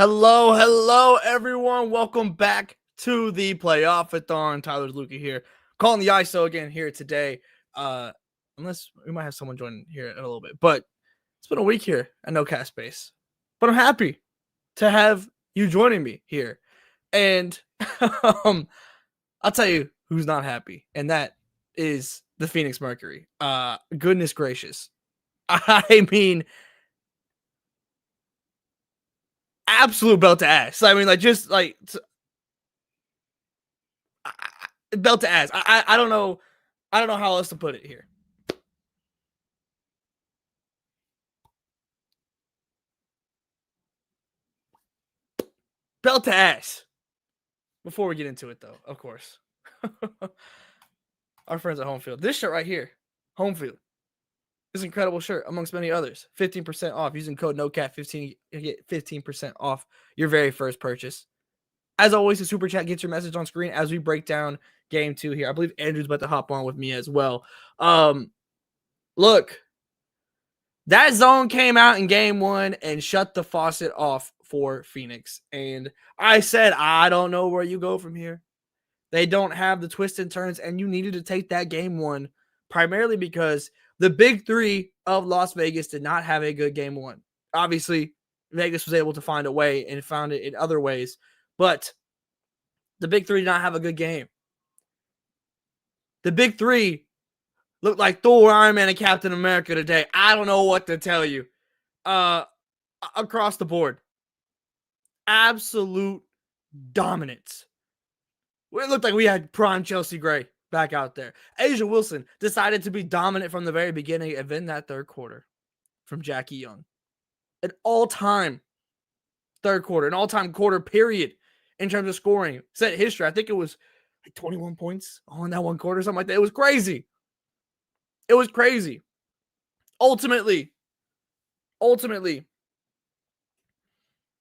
Hello, everyone. Welcome back to the Playoff-a-thon. Tyler's Luca here, calling the ISO again here today. Unless we might have someone join here in a little bit, but it's been a week here at No Cast Space. But I'm happy to have you joining me here, and I'll tell you who's not happy, and that is the Phoenix Mercury. Goodness gracious, I mean. Absolute belt to ass. I mean, belt to ass. I don't know. I don't know how else to put it here. Belt to ass. Before we get into it, though, of course, our friends at Home Field. This shirt right here, Home Field, this incredible shirt amongst many others. 15% off using code NOCAT15. You get 15% off your very first purchase. As always, the super chat gets your message on screen as we break down game 2 here. I believe Andrew's about to hop on with me as well. Look, that zone came out in game 1 and shut the faucet off for Phoenix. And I said, I don't know where you go from here. They don't have the twists and turns, and you needed to take that game 1 primarily because the big three of Las Vegas did not have a good game 1. Obviously, Vegas was able to find a way and found it in other ways, but the big three did not have a good game. The big three looked like Thor, Iron Man, and Captain America today. I don't know what to tell you. Across the board. Absolute dominance. It looked like we had prime Chelsea Gray back out there. A'ja Wilson decided to be dominant from the very beginning, and then that third quarter from Jackie Young. An all-time third quarter, an all-time quarter period in terms of scoring. Set history. I think it was like 21 points on that one quarter, something like that. It was crazy. It was crazy. Ultimately,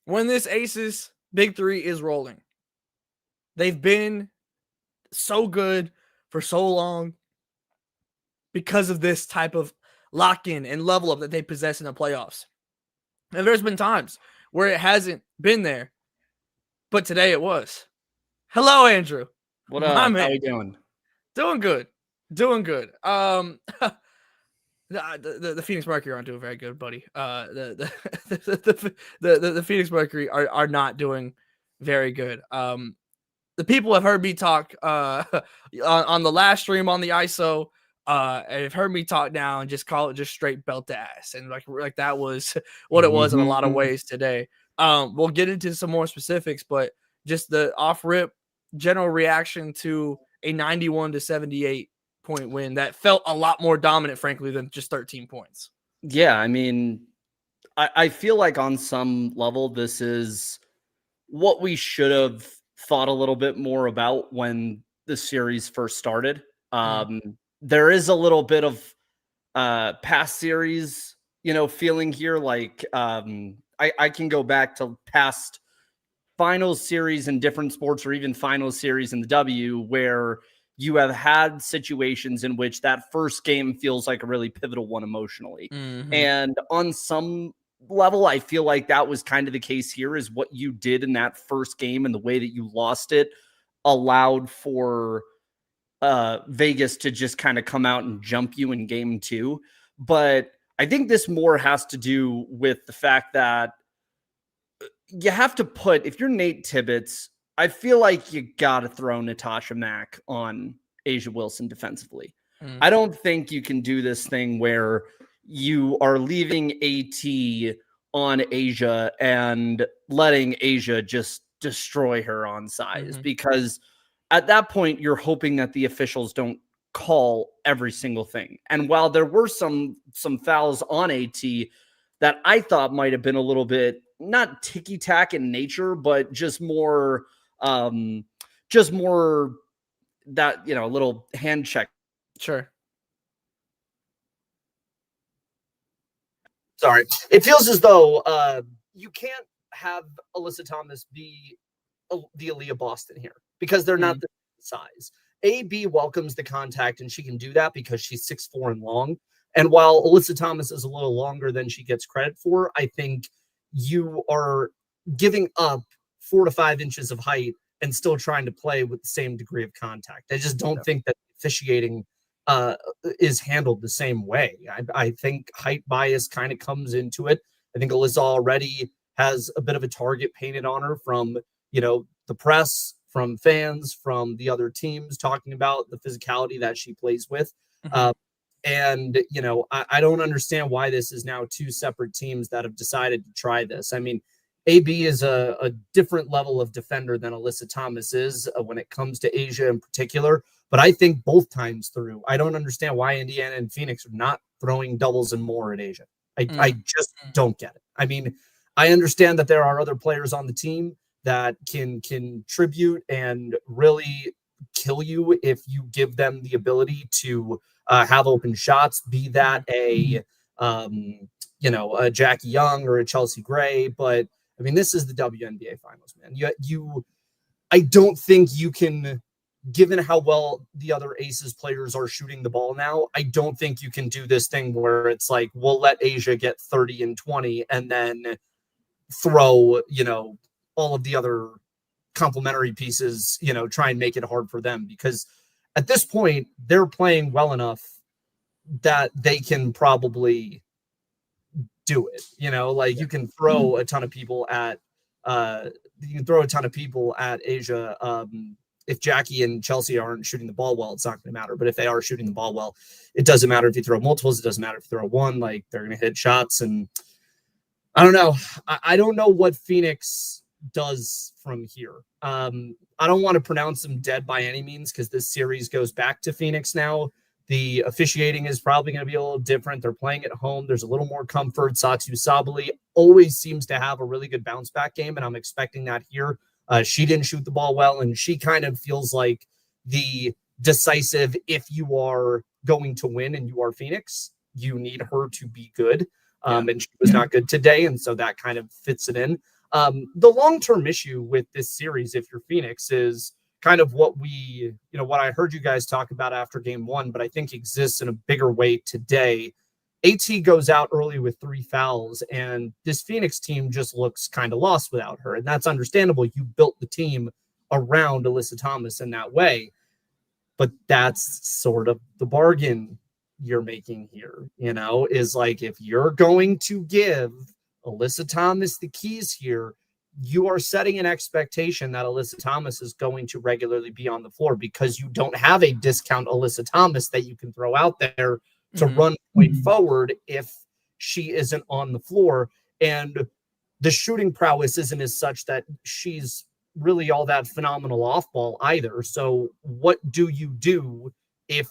when this Aces big three is rolling, they've been so good for so long because of this type of lock-in and level up that they possess in the playoffs. And there's been times where it hasn't been there, but today it was. Hello, Andrew. What up? How you doing? Doing good. The Phoenix Mercury aren't doing very good, buddy. The Phoenix Mercury are not doing very good. The people have heard me talk on the last stream on the ISO, and have heard me talk now and just call it just straight belt to ass, and like that was what it was in a lot of ways today. We'll get into some more specifics, but just the off rip general reaction to a 91-78 point win that felt a lot more dominant, frankly, than just 13 points. Yeah, I mean, I feel like on some level, this is what we should have thought a little bit more about when the series first started. There is a little bit of past series, feeling here. Like I can go back to past finals series in different sports, or even finals series in the W, where you have had situations in which that first game feels like a really pivotal one emotionally. And on some level, I feel like that was kind of the case here, is what you did in that first game and the way that you lost it allowed for Vegas to just kind of come out and jump you in game 2. But I think this more has to do with the fact that you have to put, if you're Nate Tibbetts, I feel like you got to throw Natasha Mack on A'ja Wilson defensively. I don't think you can do this thing where you are leaving AT on A'ja and letting A'ja just destroy her on size, because at that point, you're hoping that the officials don't call every single thing. And while there were some fouls on AT that I thought might have been a little bit not ticky-tack in nature, but just more that, a little hand check. Sure. Sorry. It feels as though you can't have Alyssa Thomas be the Aaliyah Boston here, because they're not the size. AB welcomes the contact, and she can do that because she's 6'4" and long. And while Alyssa Thomas is a little longer than she gets credit for, I think you are giving up 4 to 5 inches of height and still trying to play with the same degree of contact. I just don't think that officiating is handled the same way. I think height bias kind of comes into it. I think Alyssa already has a bit of a target painted on her from, the press, from fans, from the other teams talking about the physicality that she plays with. Mhm. I don't understand why this is now 2 separate teams that have decided to try this. I mean, AB is a different level of defender than Alyssa Thomas is when it comes to Asia in particular. But I think both times through, I don't understand why Indiana and Phoenix are not throwing doubles and more at Asia. I just don't get it. I mean, I understand that there are other players on the team that can contribute and really kill you if you give them the ability to have open shots, be that a Jackie Young or a Chelsea Gray. But I mean, this is the WNBA finals, man. I don't think you can, given how well the other Aces players are shooting the ball now, I don't think you can do this thing where it's like, we'll let Asia get 30 and 20 and then throw, all of the other complementary pieces, try and make it hard for them. Because at this point, they're playing well enough that they can probably do it. You can throw a ton of people at Asia. If Jackie and Chelsea aren't shooting the ball well, it's not going to matter. But if they are shooting the ball well, it doesn't matter if you throw multiples. It doesn't matter if you throw one. Like, they're going to hit shots. And I don't know. I don't know what Phoenix does from here. I don't want to pronounce them dead by any means because this series goes back to Phoenix now. The officiating is probably going to be a little different. They're playing at home. There's a little more comfort. Satu Sabali always seems to have a really good bounce back game, and I'm expecting that here. She didn't shoot the ball well, and she kind of feels like the decisive, if you are going to win and you are Phoenix, you need her to be good. And she was not good today, and so that kind of fits it in. The long-term issue with this series, if you're Phoenix, is kind of what what I heard you guys talk about after game 1, but I think exists in a bigger way today. AT goes out early with 3 fouls, and this Phoenix team just looks kind of lost without her. And that's understandable. You built the team around Alyssa Thomas in that way, but that's sort of the bargain you're making here, is like, if you're going to give Alyssa Thomas the keys here, you are setting an expectation that Alyssa Thomas is going to regularly be on the floor because you don't have a discount Alyssa Thomas that you can throw out there to run point forward if she isn't on the floor. And the shooting prowess isn't as such that she's really all that phenomenal off ball either. So what do you do if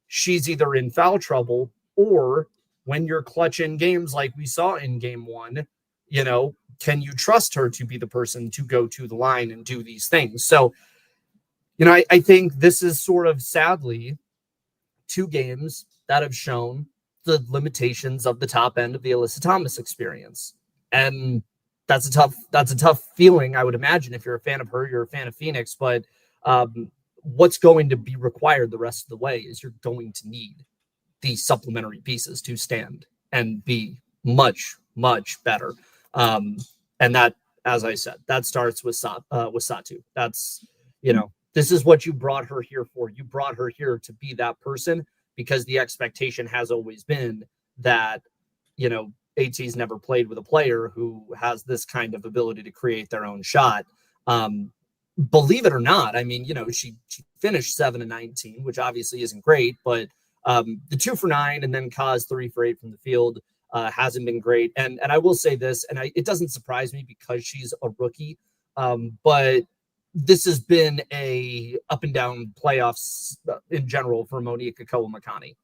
she's either in foul trouble or when you're clutch in games like we saw in game 1, can you trust her to be the person to go to the line and do these things? So, I think this is sort of, sadly, 2 games that have shown the limitations of the top end of the Alyssa Thomas experience. And that's a tough feeling, I would imagine. If you're a fan of her, you're a fan of Phoenix, but what's going to be required the rest of the way is you're going to need these supplementary pieces to stand and be much, much better. And that, as I said, that starts with Satu. That's, this is what you brought her here for. You brought her here to be that person because the expectation has always been that, AT's never played with a player who has this kind of ability to create their own shot. Believe it or not, I mean, she finished 7 and 19, which obviously isn't great, but the 2 for 9 and then Kaz 3 for 8 from the field hasn't been great. And I will say this, and it doesn't surprise me because she's a rookie, but this has been a up and down playoffs in general for Monique Kakoa-Makani.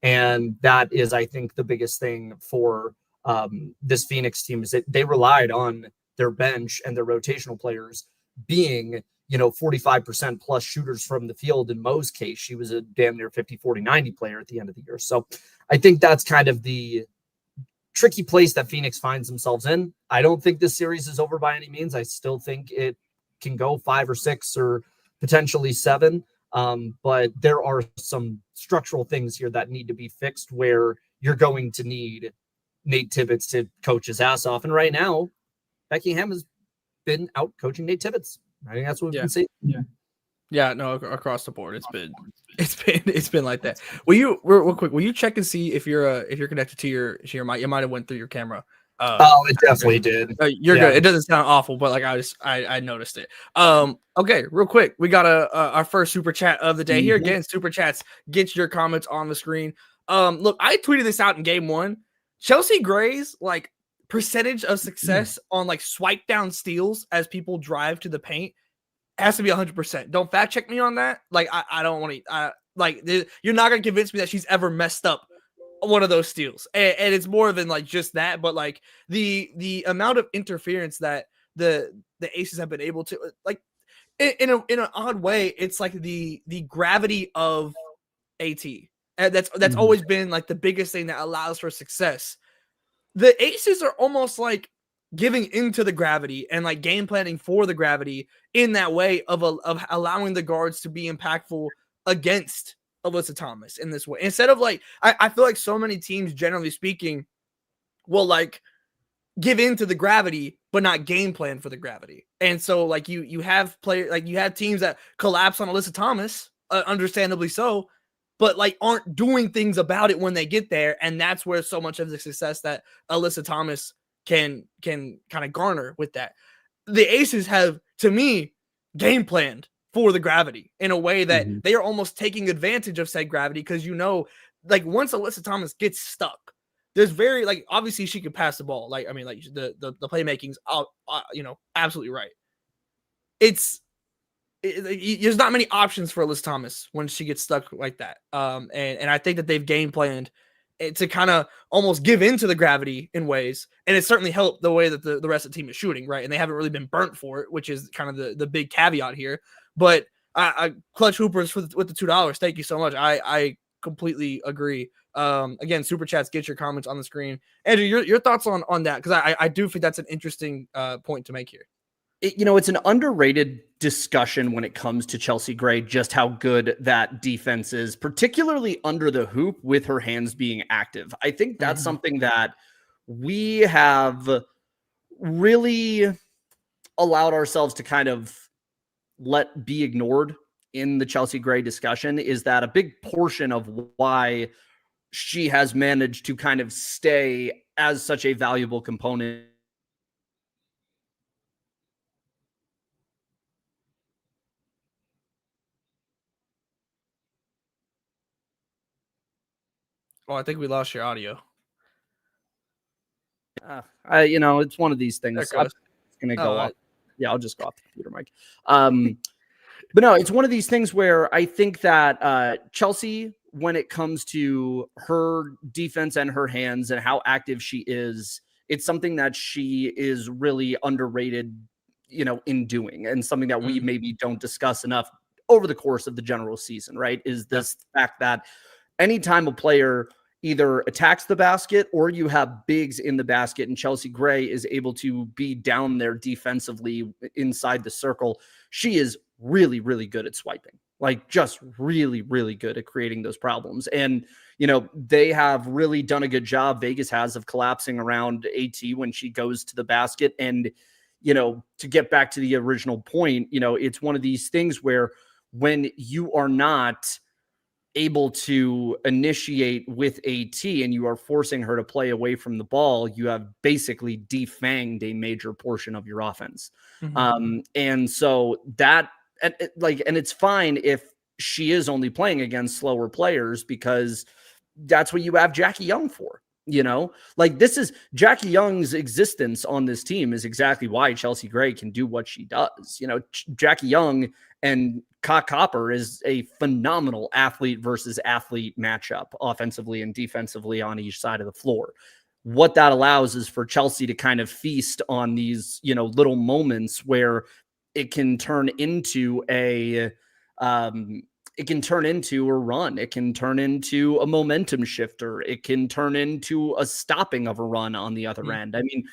And that is, I think, the biggest thing for this Phoenix team is that they relied on their bench and their rotational players being, 45% plus shooters from the field. In Mo's case, she was a damn near 50, 40, 90 player at the end of the year. So I think that's kind of the tricky place that Phoenix finds themselves in. I don't think this series is over by any means. I still think it can go 5 or 6 or potentially 7. But there are some structural things here that need to be fixed where you're going to need Nate Tibbetts to coach his ass off. And right now, Becky Hammon is been out coaching Nate Tibbetts. I think that's what we've been seeing. Yeah, no, across the board, it's been like that. Will you real quick? Will you check and see if you're connected to your mic? You might have went through your camera. It definitely did. You're good. It doesn't sound awful, but like I noticed it. Okay, real quick, we got our first super chat of the day here. Again, super chats, get your comments on the screen. Look, I tweeted this out in game 1. Chelsea Gray's like percentage of success on like swipe down steals as people drive to the paint has to be 100%. Don't fact check me on that. Like I don't want to. You're not gonna convince me that she's ever messed up one of those steals, and it's more than like just that, but like the amount of interference that the Aces have been able to like in an odd way. It's like the gravity of AT, and that's always been like the biggest thing that allows for success. The Aces are almost like giving into the gravity and like game planning for the gravity in that way of allowing the guards to be impactful against Alyssa Thomas in this way. Instead of like, I feel like so many teams, generally speaking, will like give into the gravity, but not game plan for the gravity. And so like you have teams that collapse on Alyssa Thomas, understandably so, but like aren't doing things about it when they get there. And that's where so much of the success that Alyssa Thomas can kind of garner with that. The Aces have, to me, game planned for the gravity in a way that they are almost taking advantage of said gravity, because like once Alyssa Thomas gets stuck, there's very like obviously she can pass the ball. Like I mean, like the playmaking's absolutely right. There's not many options for Alyssa Thomas when she gets stuck like that. And I think that they've game planned to kind of almost give into the gravity in ways. And it certainly helped the way that the rest of the team is shooting, right? And they haven't really been burnt for it, which is kind of the big caveat here. But Clutch Hoopers with the $2. Thank you so much. I completely agree. Again, super chats, get your comments on the screen. Andrew, your thoughts on that? Because I do think that's an interesting point to make here. It's an underrated discussion when it comes to Chelsea Gray, just how good that defense is, particularly under the hoop with her hands being active. I think that's something that we have really allowed ourselves to kind of let be ignored in the Chelsea Gray discussion, is that a big portion of why she has managed to kind of stay as such a valuable component. Oh, I think we lost your audio. It's one of these things. It's going to go off. Yeah, I'll just go off the computer mic. But no, it's one of these things where I think that Chelsea, when it comes to her defense and her hands and how active she is, it's something that she is really underrated, in doing, and something that we maybe don't discuss enough over the course of the general season, right? Is this fact that anytime a player either attacks the basket or you have bigs in the basket and Chelsea Gray is able to be down there defensively inside the circle, she is really, really good at swiping, like just really, really good at creating those problems. And, they have really done a good job, Vegas has, of collapsing around AT when she goes to the basket. And, to get back to the original point, it's one of these things where when you are not able to initiate with AT and you are forcing her to play away from the ball, you have basically defanged a major portion of your offense. And so that, and it's fine if she is only playing against slower players, because that's what you have Jackie Young for. This is Jackie Young's existence on this team is exactly why Chelsea Gray can do what she does. Jackie Young and Copper is a phenomenal athlete versus athlete matchup, offensively and defensively on each side of the floor. What that allows is for Chelsea to kind of feast on these, little moments where it can turn into a run. It can turn into a momentum shifter. It can turn into a stopping of a run on the other end. I mean,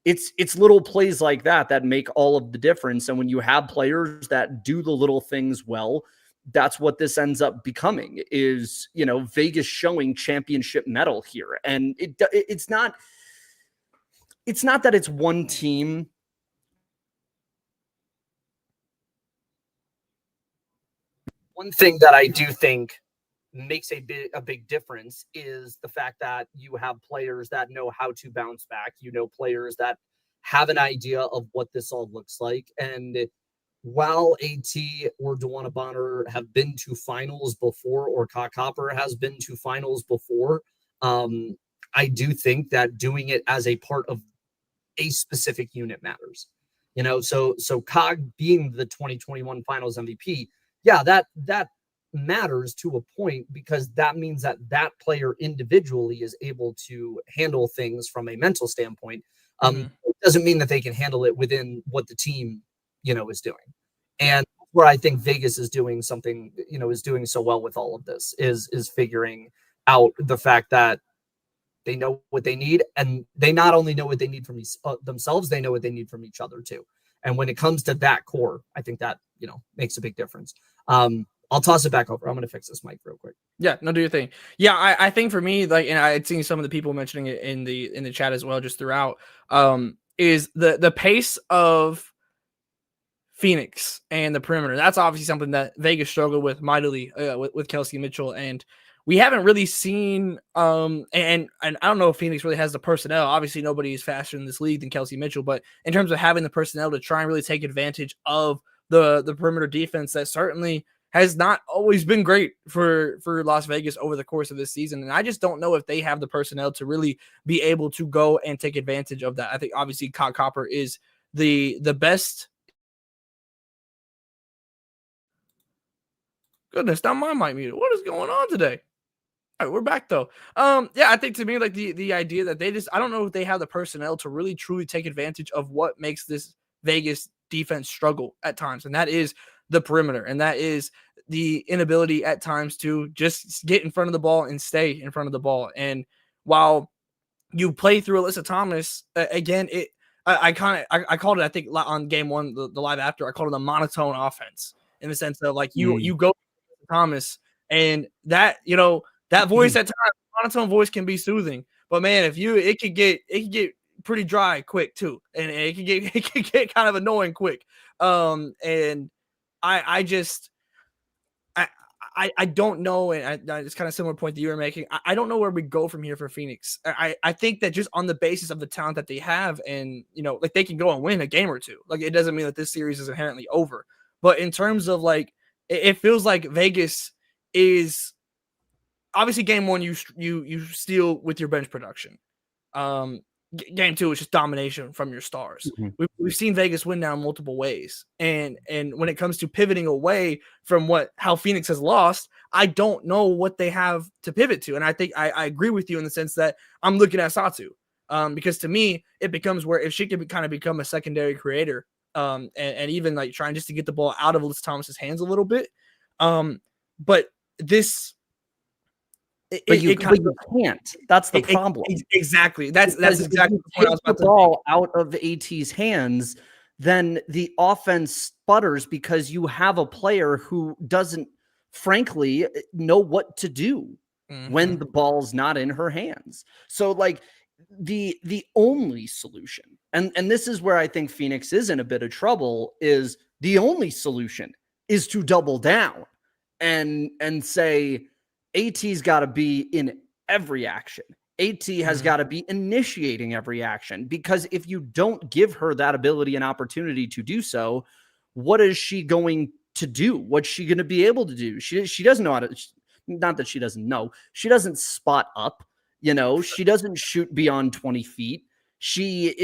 it's little plays like that make all of the difference. And when you have players that do the little things well, that's what this ends up becoming, is, Vegas showing championship mettle here. And it's not that it's one team one thing that I do think makes a big difference is the fact that you have players that know how to bounce back. You know, players that have an idea of what this all looks like. And while AT or DeWanna Bonner have been to finals before, or Kiah Copper has been to finals before, I do think that doing it as a part of a specific unit matters. You know, so Cog being the 2021 Finals MVP, yeah, that matters to a point, because that means that that player individually is able to handle things from a mental standpoint. It doesn't mean that they can handle it within what the team, you know, is doing. And where I think Vegas is doing something, you know, is doing so well with all of this is figuring out the fact that they know what they need, and they not only know what they need from themselves, they know what they need from each other too. And when it comes to that core, I think that, you know, makes a big difference. I'll toss it back over. I'm going to fix this mic real quick. Yeah, no, do your thing. Yeah, I think for me, like, and I had seen some of the people mentioning it in the chat as well, just throughout, is the pace of Phoenix and the perimeter. That's obviously something that Vegas struggled with mightily with Kelsey Mitchell, and we haven't really seen. And I don't know if Phoenix really has the personnel. Obviously, nobody is faster in this league than Kelsey Mitchell, but in terms of having the personnel to try and really take advantage of the perimeter defense, that certainly has not always been great for Las Vegas over the course of this season. And I just don't know if they have the personnel to really be able to go and take advantage of that. I think obviously Kiah Copper is the best. Goodness, now my mic muted. What is going on today? All right, we're back though. Yeah, I think to me, like the idea that I don't know if they have the personnel to really truly take advantage of what makes this Vegas defense struggle at times. And that is the perimeter. And that is the inability at times to just get in front of the ball and stay in front of the ball. And while you play through Alyssa Thomas, again, I called it, I think on game one, the live after, I called it a monotone offense, in the sense that like you go Thomas, and that, you know, that voice at times, monotone voice can be soothing, but man, it could get pretty dry quick too, and it can get kind of annoying quick. And I don't know, and it's kind of similar point that you were making. I don't know where we go from here for Phoenix. I think that just on the basis of the talent that they have, and, you know, like, they can go and win a game or two. Like, it doesn't mean that this series is inherently over, but in terms of, like, it feels like Vegas is obviously game one, you steal with your bench production. Game two is just domination from your stars. We've seen Vegas win now in multiple ways. And when it comes to pivoting away from how Phoenix has lost, I don't know what they have to pivot to. And I think I agree with you in the sense that I'm looking at Satu. Because to me, it becomes where if she can kind of become a secondary creator, and even like trying just to get the ball out of Alyssa Thomas's hands a little bit. But this, you can't. That's the problem. Exactly. That's exactly the point I was about to ball out of AT's hands, then the offense sputters because you have a player who doesn't, frankly, know what to do when the ball's not in her hands. So, like, the only solution, and this is where I think Phoenix is in a bit of trouble, is the only solution is to double down and say, AT's got to be in every action. AT has got to be initiating every action, because if you don't give her that ability and opportunity to do so, what is she going to do? What's she going to be able to do? She doesn't know how to, not that she doesn't know, she doesn't spot up, you know, she doesn't shoot beyond 20 feet. She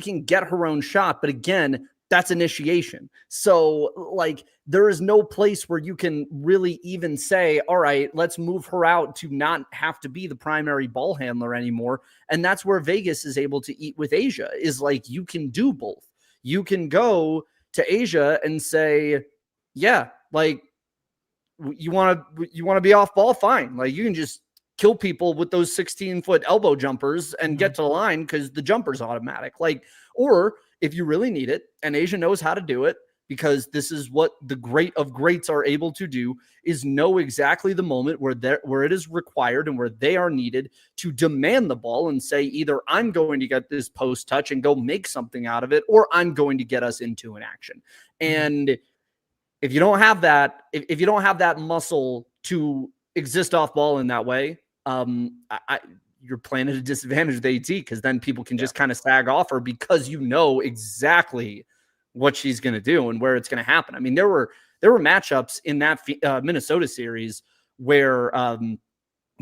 can get her own shot, but again, that's initiation. So, like, there is no place where you can really even say, all right, let's move her out to not have to be the primary ball handler anymore. And that's where Vegas is able to eat with Asia, is like, you can do both. You can go to Asia and say, yeah, like, you want to be off ball? Fine. Like, you can just kill people with those 16-foot elbow jumpers and get to the line because the jumper's automatic. Like, or if you really need it, and Asia knows how to do it, because this is what the great of greats are able to do, is know exactly the moment where it is required and where they are needed to demand the ball and say, either I'm going to get this post touch and go make something out of it, or I'm going to get us into an action. And if you don't have that, if you don't have that muscle to exist off ball in that way, you're playing at a disadvantage with AT, because then people can just kind of sag off her because you know exactly what she's going to do and where it's going to happen. I mean, there were matchups in that Minnesota series where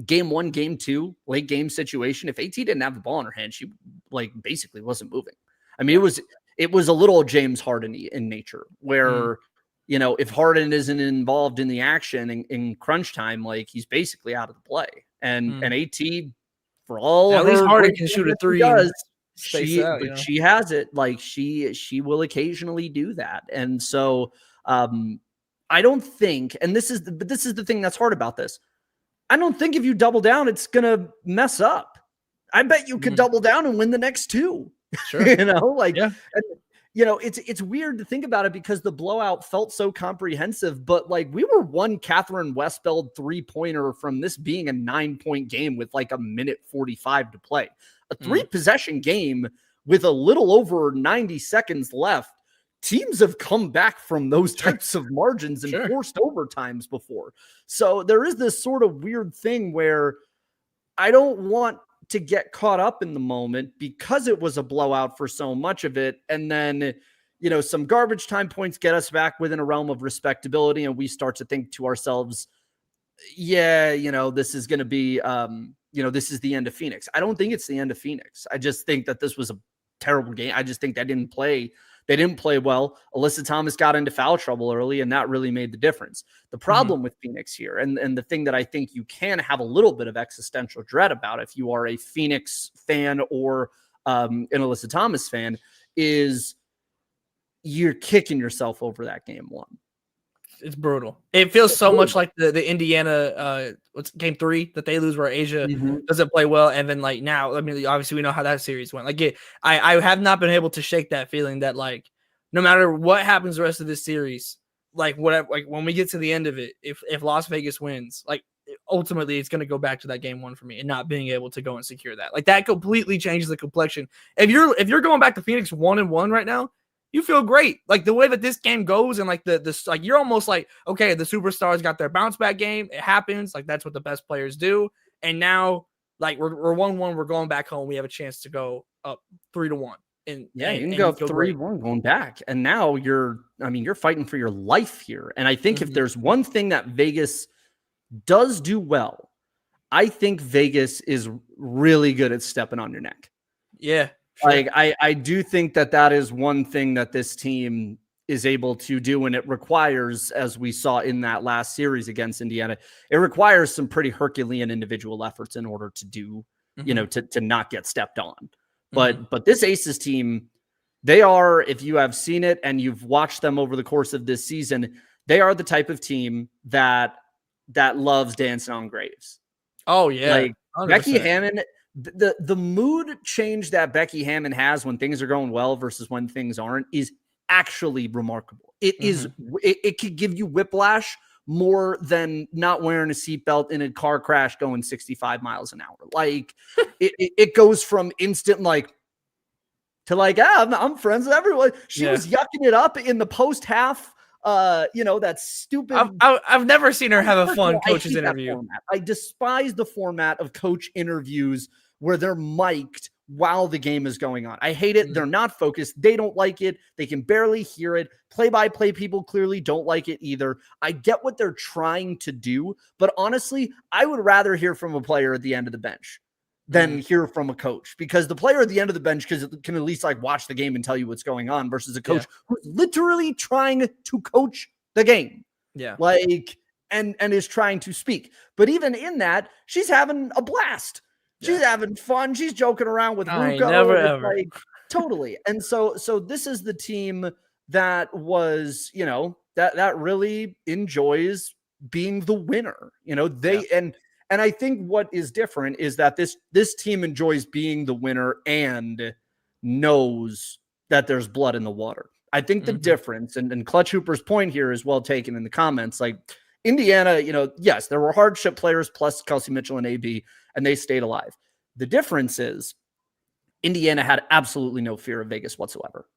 game 1, game 2, late game situation, if AT didn't have the ball in her hand, she like basically wasn't moving. I mean, it was a little James Harden in nature, where you know, if Harden isn't involved in the action in crunch time, like he's basically out of the play. And AT, for all at of least her Harden can shoot a three. she has it. Like she will occasionally do that. And so I don't think, and this is the thing that's hard about this. I don't think if you double down, it's gonna mess up. I bet you could double down and win the next 2. Sure. You know, like, yeah. and, you know, it's weird to think about it because the blowout felt so comprehensive, but like we were one Catherine Westfeld 3-pointer from this being a 9-point game with like a minute 45 to play. A 3-possession game with a little over 90 seconds left. Teams have come back from those types of margins and forced overtimes before. So there is this sort of weird thing where I don't want to get caught up in the moment because it was a blowout for so much of it. And then, you know, some garbage time points get us back within a realm of respectability. And we start to think to ourselves, yeah, you know, this is going to be, you know, this is the end of Phoenix. I don't think it's the end of Phoenix. I just think that this was a terrible game. I just think they didn't play well. Alyssa Thomas got into foul trouble early, and that really made the difference. The problem with Phoenix here, and the thing that I think you can have a little bit of existential dread about if you are a Phoenix fan or an Alyssa Thomas fan, is you're kicking yourself over that game 1. It's brutal. It feels so much like the Indiana what's game 3 that they lose, where Asia doesn't play well, and then like now, I mean, obviously we know how that series went. Like I have not been able to shake that feeling that like no matter what happens the rest of this series, like whatever, like when we get to the end of it, if Las Vegas wins, like ultimately it's going to go back to that game 1 for me and not being able to go and secure that. Like that completely changes the complexion. If you're going back to Phoenix 1-1 right now, you feel great. Like the way that this game goes, and like this, like you're almost like, okay, the superstars got their bounce back game. It happens. Like that's what the best players do. And now, like we're 1-1. We're going back home. We have a chance to go up 3-1. And you can go 3-1 going back. And now you're fighting for your life here. And I think if there's one thing that Vegas does do well, I think Vegas is really good at stepping on your neck. Yeah. Sure. Like I do think that is one thing that this team is able to do, and it requires, as we saw in that last series against Indiana, it requires some pretty Herculean individual efforts in order to do, you know, to not get stepped on. But this Aces team, they are, if you have seen it and you've watched them over the course of this season, they are the type of team that loves dancing on graves. Oh yeah, like 100%. Becky Hammon. The mood change that Becky Hammon has when things are going well versus when things aren't is actually remarkable. It is. It could give you whiplash more than not wearing a seatbelt in a car crash going 65 miles an hour. Like it goes from instant like to like, I'm friends with everyone. She was yucking it up in the post half. You know, that stupid. I've never seen her have a fun coach's interview. I despise the format of coach interviews where they're mic'd while the game is going on. I hate it. They're not focused. They don't like it. They can barely hear it. Play-by-play people clearly don't like it either. I get what they're trying to do, but honestly, I would rather hear from a player at the end of the bench than hear from a coach, because the player at the end of the bench can at least like watch the game and tell you what's going on versus a coach who's literally trying to coach the game. Yeah. Like, and is trying to speak. But even in that, she's having a blast. She's having fun. She's joking around with Ruka. Never ever. Like, totally. And so this is the team that was, you know, that really enjoys being the winner. You know, and I think what is different is that this team enjoys being the winner and knows that there's blood in the water. I think the difference, and Clutch Hooper's point here is well taken in the comments, like Indiana, you know, yes, there were hardship players plus Kelsey Mitchell and AB, and they stayed alive. The difference is Indiana had absolutely no fear of Vegas whatsoever.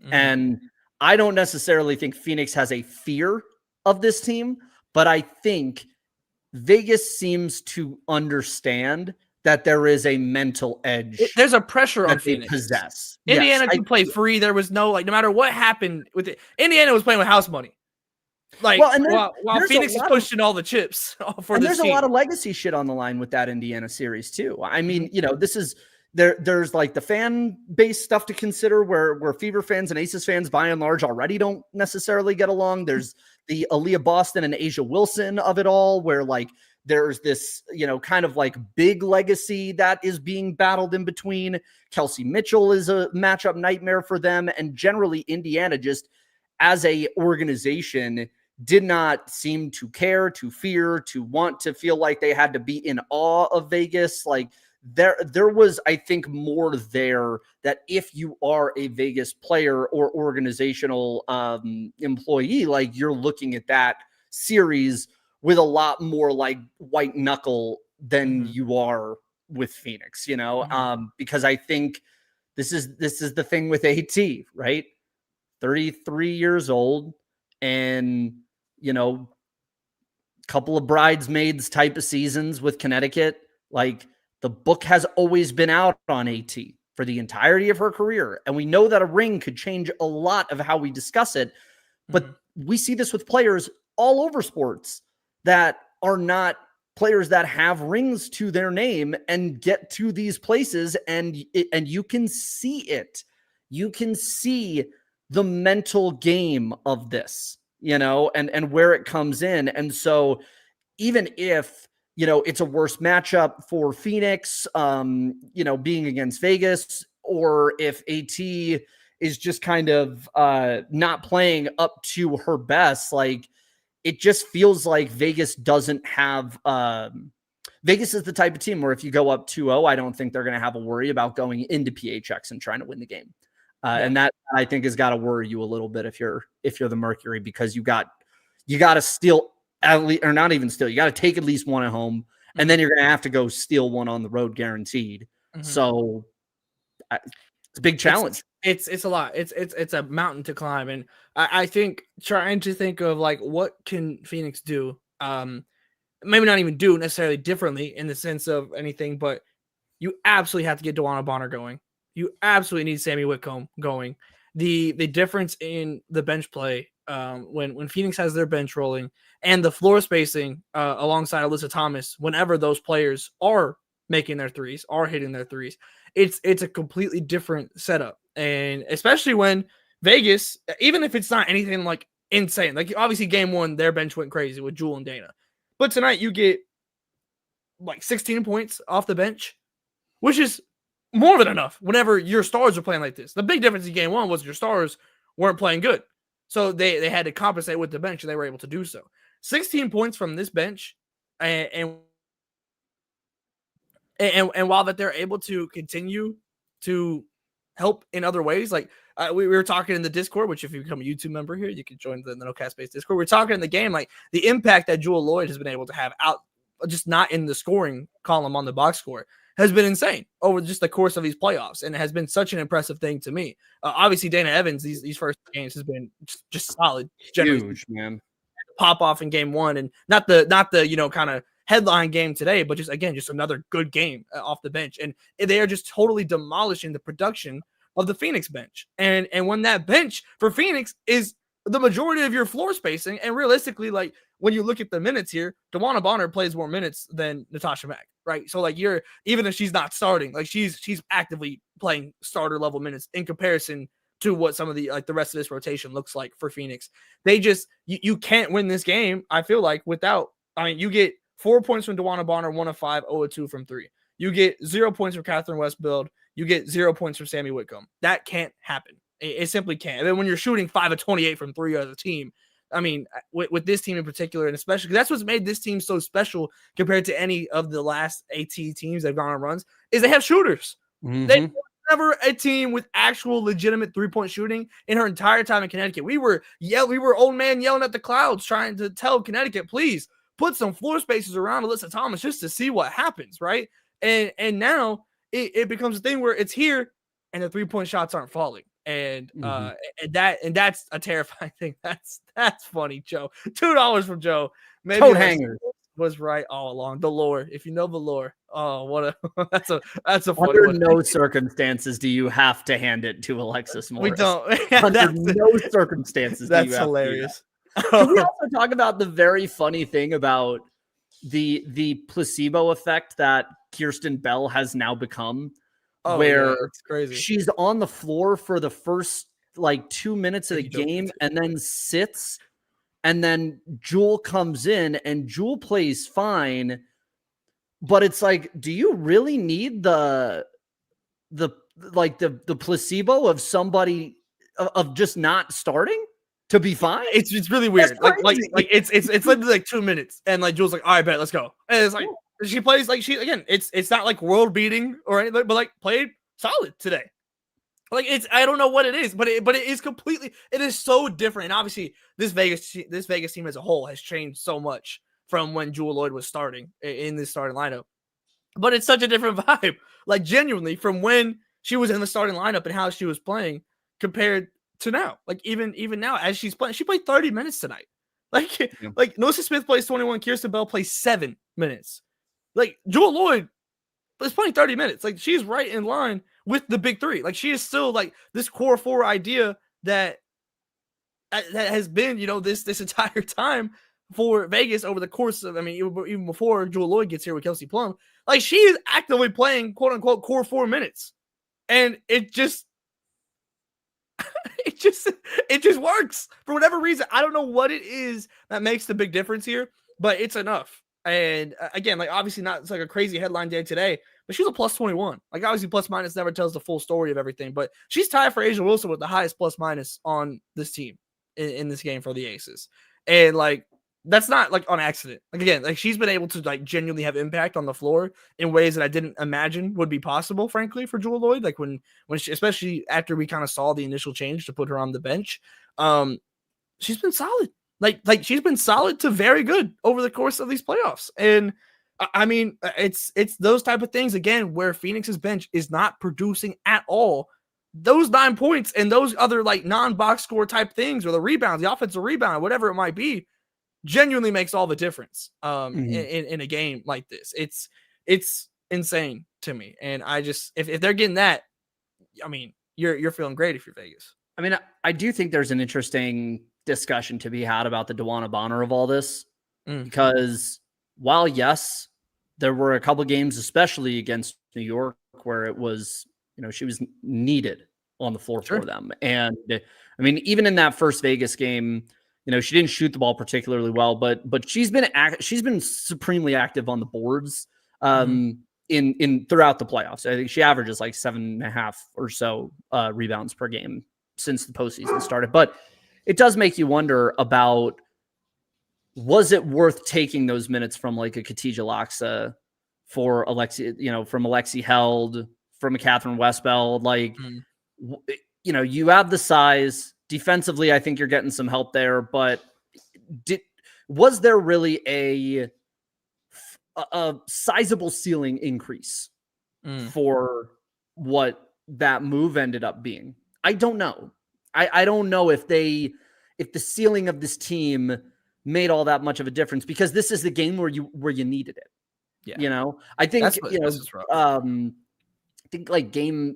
And I don't necessarily think Phoenix has a fear of this team, but I think Vegas seems to understand that there is a mental edge There's a pressure on that they Phoenix. possess. Indiana Yes, could play free. There was no, like, no matter what happened with it, Indiana was playing with house money. Like, well, and while Phoenix is pushing all the chips for this there's team. a lot of legacy shit on the line with that Indiana series too. I mean, you know, this is there's like the fan base stuff to consider where Fever fans and Aces fans by and large already don't necessarily get along. There's the Aaliyah Boston and Asia Wilson of it all, where like there's this, you know, kind of like big legacy that is being battled in between. Kelsey Mitchell is a matchup nightmare for them. And generally Indiana just as a organization did not seem to care, to fear, to want to feel like they had to be in awe of Vegas. Like there was, I think, more there that if you are a Vegas player or organizational employee, like you're looking at that series with a lot more like white knuckle than you are with Phoenix, you know, because I think this is the thing with AT, right? 33 years old and, you know, couple of bridesmaids type of seasons with Connecticut. Like the book has always been out on AT for the entirety of her career. And we know that a ring could change a lot of how we discuss it. But we see this with players all over sports that are not players that have rings to their name and get to these places. And you can see it. You can see the mental game of this, you know, and where it comes in. And so even if, you know, it's a worse matchup for Phoenix, you know, being against Vegas, or if AT is just kind of not playing up to her best, like it just feels like Vegas doesn't have Vegas is the type of team where if you go up 2-0, I don't think they're going to have a worry about going into PHX and trying to win the game. And that I think has got to worry you a little bit if you're the Mercury, because you got to steal at least, or not even steal. You got to take at least one at home, and then you're going to have to go steal one on the road, guaranteed. So it's a big challenge. It's a lot. It's a mountain to climb, and I think trying to think of like what can Phoenix do. Maybe not even do necessarily differently in the sense of anything, but you absolutely have to get DeWanna Bonner going. You absolutely need Sammy Whitcomb going. The difference in the bench play when Phoenix has their bench rolling and the floor spacing alongside Alyssa Thomas, whenever those players are making their threes, are hitting their threes, it's a completely different setup. And especially when Vegas, even if it's not anything like insane, like obviously game one, their bench went crazy with Jewel and Dana. But tonight you get like 16 points off the bench, which is more than enough whenever your stars are playing like this. The big difference in game one was your stars weren't playing good. So they had to compensate with the bench, and they were able to do so. 16 points from this bench, and while that they're able to continue to help in other ways, like we were talking in the Discord, which if you become a YouTube member here, you can join the No Cast Space Discord. We're talking in the game, like the impact that Jewel Lloyd has been able to have out, just not in the scoring column on the box score, has been insane over just the course of these playoffs, and it has been such an impressive thing to me. Obviously, Dana Evans, these first games has been just solid, Huge, man. Pop off in game one, and not the you know kind of headline game today, but just again just another good game off the bench, and they are just totally demolishing the production of the Phoenix bench, and when that bench for Phoenix is the majority of your floor spacing, and realistically, like when you look at the minutes here, DeWanna Bonner plays more minutes than Natasha Mack, right? So like you're, even if she's not starting, like she's actively playing starter level minutes in comparison to what some of the like the rest of this rotation looks like for Phoenix. They just you can't win this game, I feel like, without, I mean, you get 4 points from DeWanna Bonner, 1 of 5, 0 of 2 from 3. You get 0 points from Catherine Westbuild. You get 0 points from Sammy Whitcomb. That can't happen. It simply can't. And then when you're shooting 5 of 28 from 3 as a team, I mean, with this team in particular, and especially that's what's made this team so special compared to any of the last AT teams that have gone on runs, is they have shooters. They never a team with actual legitimate 3-point shooting in her entire time in Connecticut. We were old man yelling at the clouds trying to tell Connecticut, please put some floor spaces around Alyssa Thomas just to see what happens, right? And now it becomes a thing where it's here and the 3-point shots aren't falling. And that's a terrifying thing. That's funny, Joe. $2 from Joe. Maybe Toad hangers was right all along. The lore, if you know the lore. Oh, what a that's a funny under one. no circumstances do you have to hand it to Alexis Morris. We don't. Under no circumstances do you have hilarious. To do that. Can we also talk about the very funny thing about the placebo effect that Kirsten Bell has now become? Where it's crazy. She's on the floor for the first like 2 minutes of the game and then sits, and then Jewel comes in and Jewel plays fine, but it's like, do you really need the placebo of somebody of just not starting to be fine? It's really weird. Like it's literally like 2 minutes, and like Jewel's like, all right, bet, let's go. And it's like she plays like it's not like world beating or anything, but like played solid today. Like I don't know what it is, but it is completely, it is so different. And obviously this Vegas team as a whole has changed so much from when Jewel Lloyd was starting in this starting lineup. But it's such a different vibe, like genuinely from when she was in the starting lineup and how she was playing compared to now. Like even now as she's playing, she played 30 minutes tonight. Like Nosa Smith plays 21, Kirsten Bell plays 7 minutes. Like Jewel Lloyd is playing 30 minutes. Like she's right in line with the big three. Like she is still like this core four idea that has been, this entire time for Vegas over the course of, even before Jewel Lloyd gets here with Kelsey Plum. Like she is actively playing quote unquote core 4 minutes. And it just works for whatever reason. I don't know what it is that makes the big difference here, but it's enough. And again, like obviously not, it's like a crazy headline day today, but she's a plus 21. Like obviously plus minus never tells the full story of everything, but she's tied for Asia Wilson with the highest plus minus on this team in this game for the Aces. And like, that's not like on accident. Like again, like she's been able to like genuinely have impact on the floor in ways that I didn't imagine would be possible, frankly, for Jewel Lloyd. Like when she, especially after we kind of saw the initial change to put her on the bench, she's been solid. Like she's been solid to very good over the course of these playoffs. And I mean, it's those type of things again, where Phoenix's bench is not producing at all. Those 9 points and those other like non-box score type things, or the rebounds, the offensive rebound, whatever it might be, genuinely makes all the difference in a game like this. It's insane to me. And I just, if they're getting that, I mean, you're feeling great if you're Vegas. I mean, I do think there's an interesting discussion to be had about the DeWanna Bonner of all this, because while yes, there were a couple games, especially against New York, where it was, she was needed on the floor for them. And I mean, even in that first Vegas game, she didn't shoot the ball particularly well, but she's been supremely active on the boards in throughout the playoffs. I think she averages like 7.5 or so rebounds per game since the postseason started. But it does make you wonder about, was it worth taking those minutes from like a Khadijah Laksa for Alexi, from Alexi Held, from a Catherine Westbeld? Like, you have the size. Defensively, I think you're getting some help there, but was there really a sizable ceiling increase for what that move ended up being? I don't know. I don't know if the ceiling of this team made all that much of a difference, because this is the game where you needed it. Yeah. I think, I think like game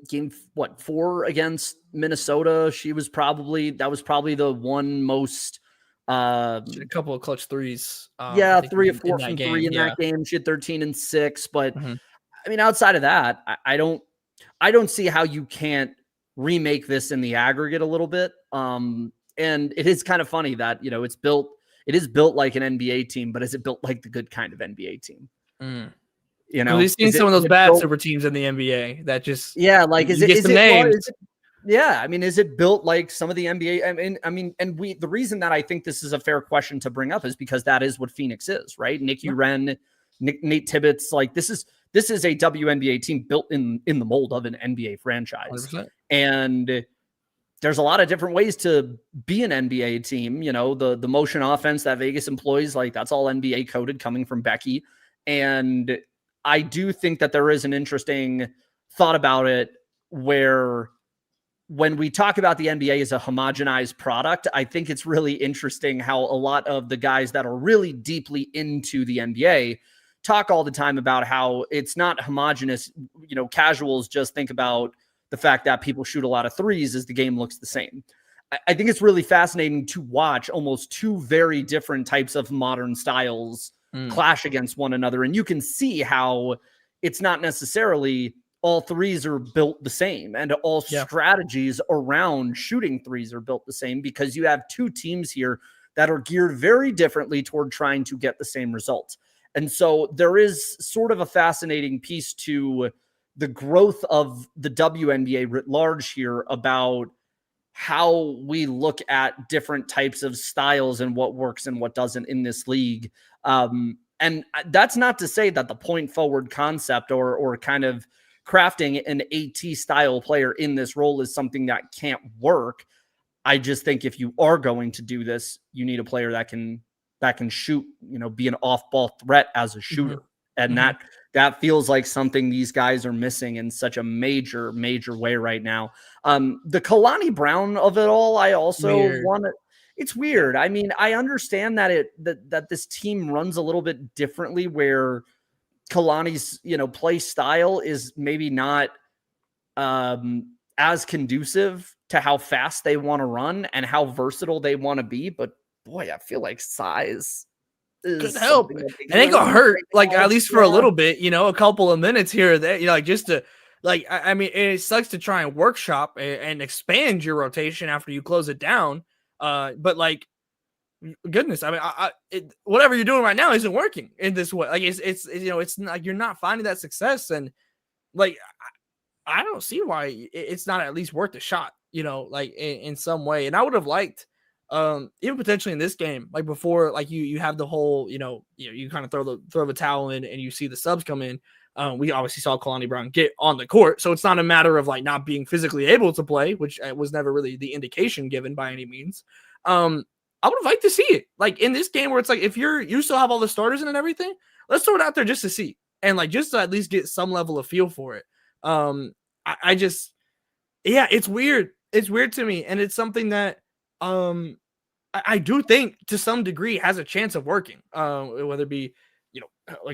4 against Minnesota, that was probably the one most a couple of clutch threes. 3 or 4 from 3 in that game. She had 13 and 6, but I mean, outside of that, I don't see how you can't remake this in the aggregate a little bit. And it is kind of funny that, it is built like an NBA team, but is it built like the good kind of NBA team? We've seen some of those bad super teams in the NBA that just is it built like some of the NBA? I mean, the reason that I think this is a fair question to bring up is because that is what Phoenix is, right? Nikki Wren, Nate Tibbetts, like this is a WNBA team built in the mold of an NBA franchise, 100%. And there's a lot of different ways to be an NBA team. The motion offense that Vegas employs, like that's all NBA coded, coming from Becky. And I do think that there is an interesting thought about it, where when we talk about the NBA as a homogenized product, I think it's really interesting how a lot of the guys that are really deeply into the NBA talk all the time about how it's not homogenous. You know, casuals just think about the fact that people shoot a lot of threes as the game looks the same. I think it's really fascinating to watch almost two very different types of modern styles clash against one another. And you can see how it's not necessarily all threes are built the same and all strategies around shooting threes are built the same, because you have two teams here that are geared very differently toward trying to get the same result. And so there is sort of a fascinating piece to the growth of the WNBA writ large here about how we look at different types of styles and what works and what doesn't in this league. And that's not to say that the point forward concept or kind of crafting an AT style player in this role is something that can't work. I just think if you are going to do this, you need a player that can shoot, you know, be an off-ball threat as a shooter. And that feels like something these guys are missing in such a major, major way right now. The Kalani Brown of it all, I also want to, it's weird. I mean, I understand that that this team runs a little bit differently, where Kalani's, you know, play style is maybe not as conducive to how fast they want to run and how versatile they want to be. But boy, I feel like size could help. And it gonna hurt, like, at least for a little bit, you know, a couple of minutes here or there, you know, like just to, like, I mean, it sucks to try and workshop and expand your rotation after you close it down. But like, goodness, I mean, whatever you're doing right now isn't working in this way. Like it's you know, it's not, you're not finding that success, and like I don't see why it's not at least worth a shot, you know, like in some way. And I would have liked, even potentially in this game, like before, like you have the whole, you kind of throw the towel in and you see the subs come in. We obviously saw Kalani Brown get on the court, so it's not a matter of like not being physically able to play, which was never really the indication given by any means. I would have liked to see it like in this game where it's like, if you still have all the starters in and everything, let's throw it out there just to see, and like just to at least get some level of feel for it. I just, yeah, it's weird. It's weird to me, and it's something that I do think to some degree has a chance of working. Whether it be,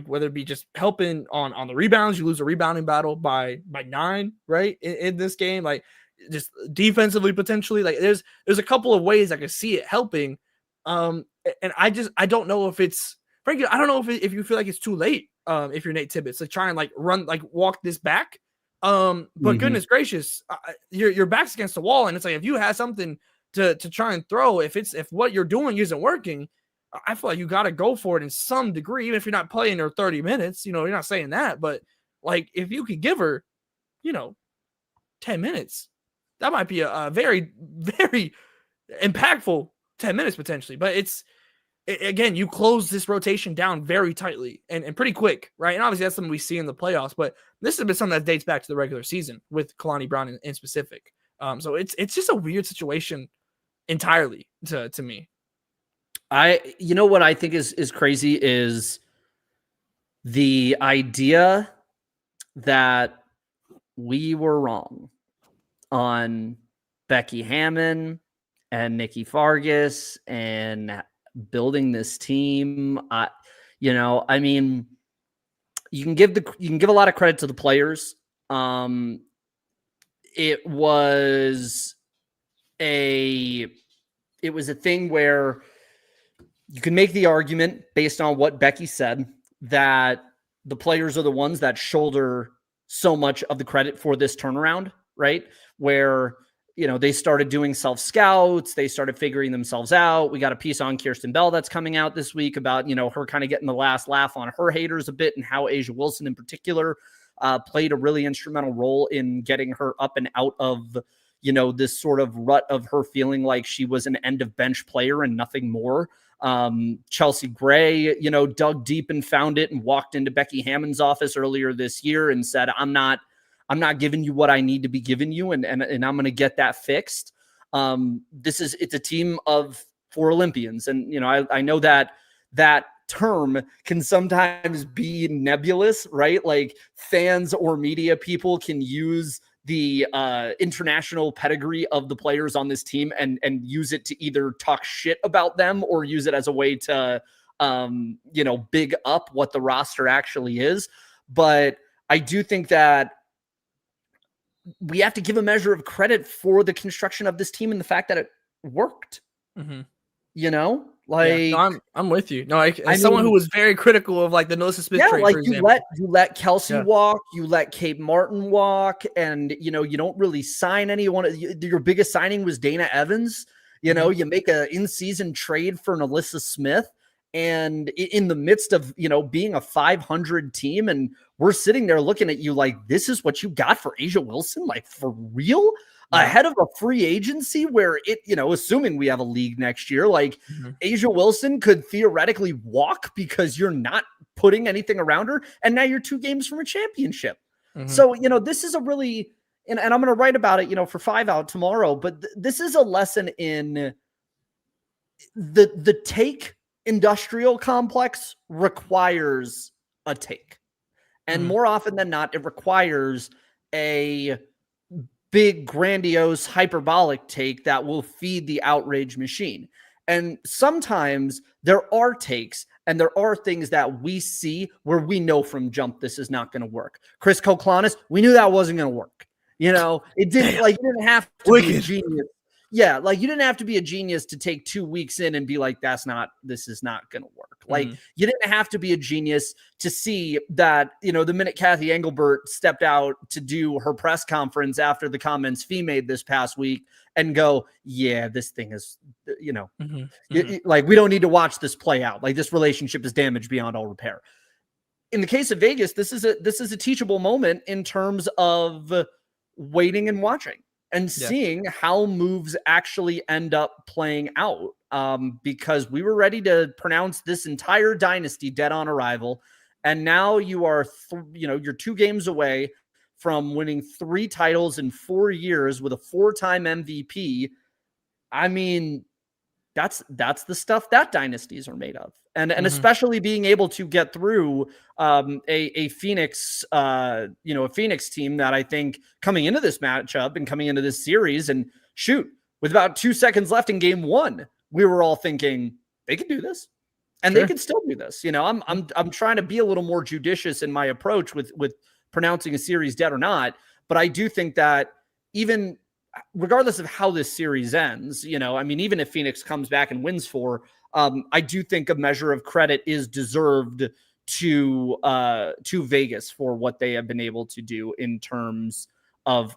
whether it be just helping on the rebounds, you lose a rebounding battle by 9, right? In this game, like just defensively, potentially, like there's a couple of ways I could see it helping. And I don't know if it's, frankly, I don't know if you feel like it's too late. If you're Nate Tibbetts, like try and like run, like walk this back. But goodness gracious, your back's against the wall, and it's like, if you have something to try and throw, if what you're doing isn't working, I feel like you got to go for it in some degree, even if you're not playing her 30 minutes. You're not saying that, but like if you could give her, 10 minutes, that might be a very, very impactful 10 minutes potentially. But again, you close this rotation down very tightly and pretty quick, right? And obviously that's something we see in the playoffs, but this has been something that dates back to the regular season with Kalani Brown in specific. So it's just a weird situation entirely to me. What I think is crazy is the idea that we were wrong on Becky Hammon and Nikki Fargas and building this team. I mean, you can give a lot of credit to the players. It was a thing where you can make the argument based on what Becky said that the players are the ones that shoulder so much of the credit for this turnaround, right? Where, they started doing self-scouts. They started figuring themselves out. We got a piece on Kirsten Bell that's coming out this week about, her kind of getting the last laugh on her haters a bit, and how Asia Wilson in particular played a really instrumental role in getting her up and out of, this sort of rut of her feeling like she was an end of bench player and nothing more. Chelsea Gray, dug deep and found it and walked into Becky Hammon's office earlier this year and said, I'm not giving you what I need to be giving you, and I'm going to get that fixed. It's a team of 4 Olympians. And, I know that term can sometimes be nebulous, right? Like fans or media people can use international pedigree of the players on this team and use it to either talk shit about them or use it as a way to, big up what the roster actually is. But I do think that we have to give a measure of credit for the construction of this team and the fact that it worked. Mm-hmm. I'm with you. No, as someone who was very critical of like the Alyssa Smith trade, like for you example. let Kelsey walk, you let Kate Martin walk, and you don't really sign anyone. Your biggest signing was Dana Evans. You make a in-season trade for an Alyssa Smith, and in the midst of being a 500 team, and we're sitting there looking at you like, this is what you got for A'ja Wilson, like for real? Ahead of a free agency where it, assuming we have a league next year, like A'ja Wilson could theoretically walk because you're not putting anything around her. And now you're 2 games from a championship. So, this is a really, and I'm going to write about it, for 5 Out tomorrow, but this is a lesson in the take industrial complex requires a take. And more often than not, it requires a big, grandiose, hyperbolic take that will feed the outrage machine. And sometimes there are takes and there are things that we see where we know from jump this is not going to work. Chris Koklanis, we knew that wasn't going to work. It didn't you didn't have to be a genius. Yeah, like you didn't have to be a genius to take 2 weeks in and be like, this is not going to work. Like you didn't have to be a genius to see that, the minute Kathy Engelbert stepped out to do her press conference after the comments Fee made this past week and go, yeah, this thing is, like we don't need to watch this play out. Like this relationship is damaged beyond all repair. In the case of Vegas, this is a teachable moment in terms of waiting and watching. And seeing how moves actually end up playing out, because we were ready to pronounce this entire dynasty dead on arrival, and now you are, you're 2 games away from winning 3 titles in 4 years with a 4-time MVP. I mean, that's the stuff that dynasties are made of, and especially being able to get through a Phoenix, a Phoenix team that I think coming into this matchup and coming into this series, and shoot, with about 2 seconds left in game 1, we were all thinking they can do this, and they can still do this. I'm trying to be a little more judicious in my approach with pronouncing a series dead or not, but I do think that even regardless of how this series ends, even if Phoenix comes back and wins 4, I do think a measure of credit is deserved to Vegas for what they have been able to do in terms of